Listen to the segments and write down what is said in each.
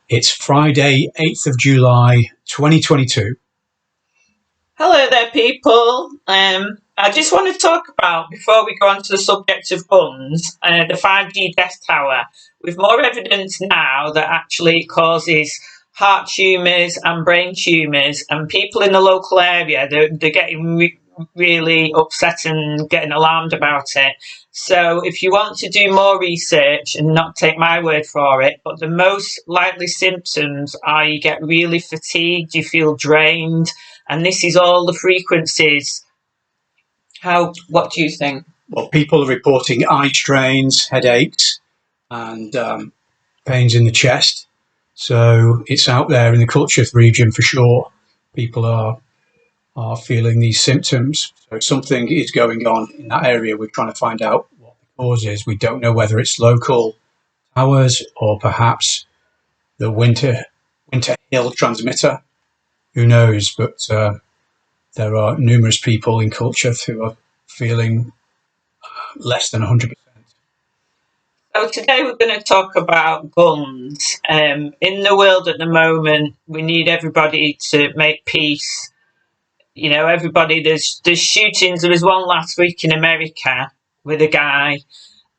It's Friday, 8th of July, 2022. Hello there, people. I just want to talk about, before we go on to the subject of guns, the 5G death tower. With more evidence now that actually it causes heart tumours and brain tumours, and people in the local area, they're getting really upset and getting alarmed about it. So if you want to do more research and not take my word for it, but the most likely symptoms are you get really fatigued, you feel drained, and this is all the frequencies. What do you think? Well, people are reporting eye strains, headaches, and pains in the chest. So it's out there in the Culture region for sure. People are feeling these symptoms. So something is going on in that area. We're trying to find out what the cause is. We don't know whether it's local towers or perhaps the Winter Hill transmitter. Who knows? But there are numerous people in Culture who are feeling less than 100%. So today we're going to talk about guns. In the world at the moment, we need everybody to make peace. You know, everybody, there's shootings. There was one last week in America with a guy,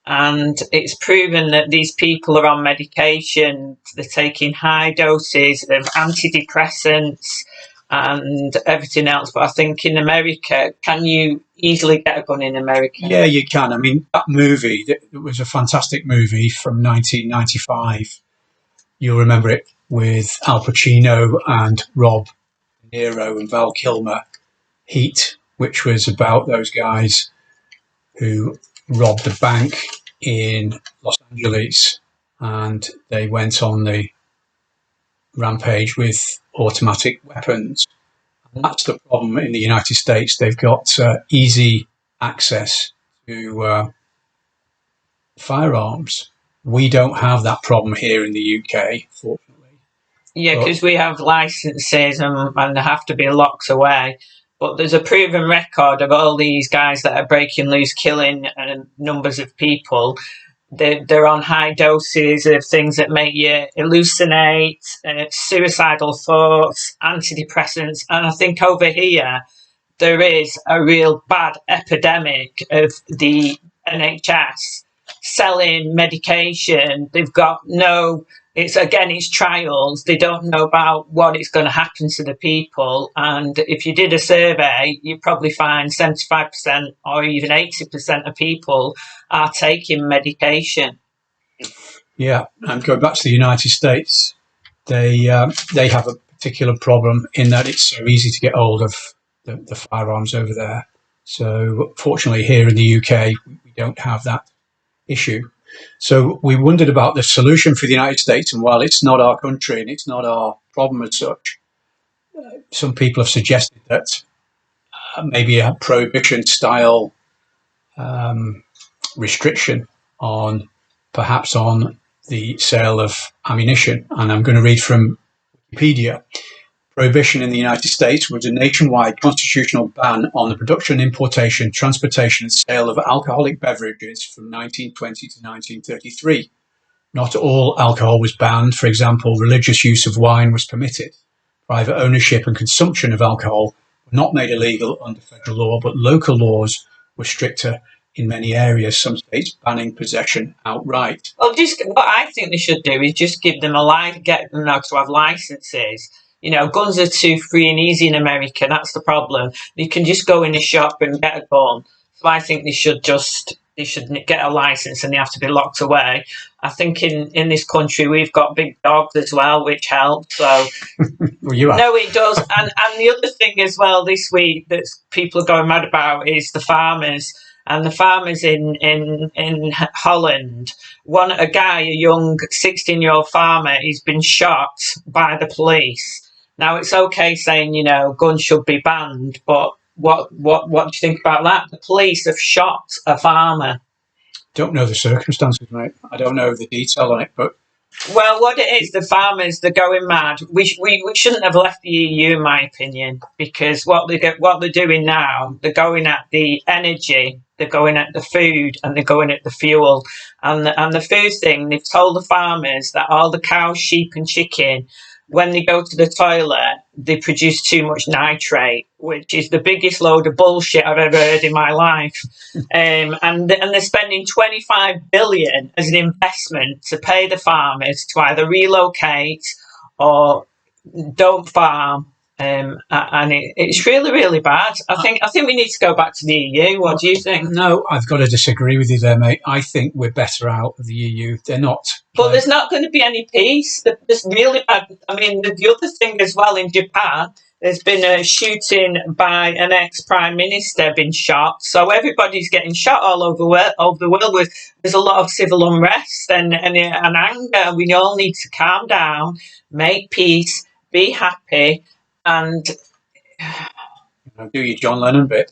and it's proven that these people are on medication. They're taking high doses of antidepressants and everything else. But I think in America, can you easily get a gun in America? Yeah, you can. I mean, that movie, it was a fantastic movie from 1995. You'll remember it with Al Pacino and Rob De Niro and Val Kilmer, Heat, which was about those guys who robbed a bank in Los Angeles, and they went on the rampage with automatic weapons. And that's the problem in the United States. They've got easy access to firearms. We don't have that problem here in the UK, fortunately. Yeah, because we have licenses and they have to be locked away. But there's a proven record of all these guys that are breaking loose, killing numbers of people. They're on high doses of things that make you hallucinate, suicidal thoughts, antidepressants. And I think over here, there is a real bad epidemic of the NHS selling medication. They've got it's trials. They don't know about what is going to happen to the people. And if you did a survey, you'd probably find 75% or even 80% of people are taking medication. Yeah, and going back to the United States, they have a particular problem in that it's so easy to get hold of the firearms over there. So fortunately here in the UK, we don't have that issue. So we wondered about the solution for the United States, and while it's not our country and it's not our problem as such, some people have suggested that maybe a prohibition-style restriction on the sale of ammunition. And I'm going to read from Wikipedia. Prohibition in the United States was a nationwide constitutional ban on the production, importation, transportation, and sale of alcoholic beverages from 1920 to 1933. Not all alcohol was banned. For example, religious use of wine was permitted. Private ownership and consumption of alcohol were not made illegal under federal law, but local laws were stricter in many areas, some states banning possession outright. Well, what I think they should do is just give them get them now to have licenses. You know, guns are too free and easy in America. That's the problem. You can just go in a shop and get a gun. So I think they should get a license and they have to be locked away. I think in this country we've got big dogs as well, which helps. So no, it does. And the other thing as well this week that people are going mad about is the farmers. And the farmers in Holland, a young 16-year-old farmer, he's been shot by the police. Now, it's okay saying, you know, guns should be banned, but what do you think about that? The police have shot a farmer. Don't know the circumstances, mate. I don't know the detail on it, but Well, what it is, the farmers, they're going mad. We shouldn't have left the EU, in my opinion, because what they're doing now, they're going at the energy, they're going at the food, and they're going at the fuel. And the food thing, they've told the farmers that all the cows, sheep, and chicken, when they go to the toilet, they produce too much nitrate, which is the biggest load of bullshit I've ever heard in my life. And they're spending 25 billion as an investment to pay the farmers to either relocate or don't farm. And it's really, really bad. I think we need to go back to the EU. What do you think? No, I've got to disagree with you there, mate. I think we're better out of the EU. They're not. But there's not going to be any peace. There's really bad. I mean, the other thing as well in Japan, there's been a shooting by an ex-prime minister been shot. So everybody's getting shot all over the world. There's a lot of civil unrest and anger. We all need to calm down, make peace, be happy, and do your John Lennon bit.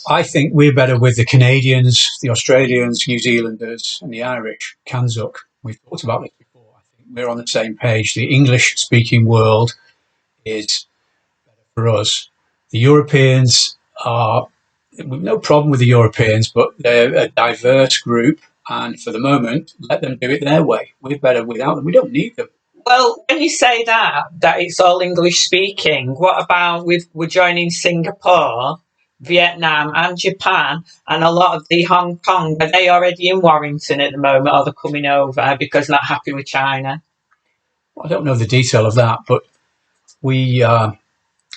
I think we're better with the Canadians, the Australians, New Zealanders, and the Irish. Kanzuk. We've talked about this before. I think we're on the same page. The English-speaking world is better for us. The Europeans are, we've no problem with the Europeans, but they're a diverse group, and for the moment, let them do it their way. We're better without them. We don't need them. Well, when you say that it's all English speaking, what about we're joining Singapore, Vietnam and Japan, and a lot of the Hong Kong, are they already in Warrington at the moment, or they're coming over because they're not happy with China? Well, I don't know the detail of that, but the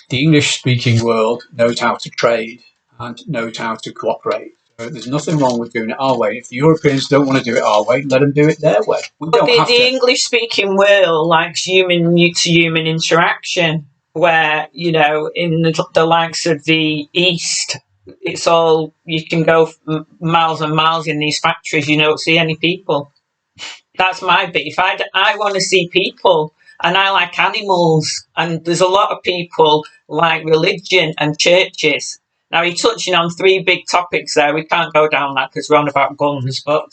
English-speaking world knows how to trade and knows how to cooperate. So there's nothing wrong with doing it our way. If the Europeans don't want to do it our way, let them do it their way. But the English-speaking world likes human-to-human interaction, where, you know, in the likes of the East, it's all, you can go miles and miles in these factories, you don't see any people. That's my bit. If I want to see people, and I like animals, and there's a lot of people like religion and churches. Now, you're touching on three big topics there. We can't go down that because we're on about guns, but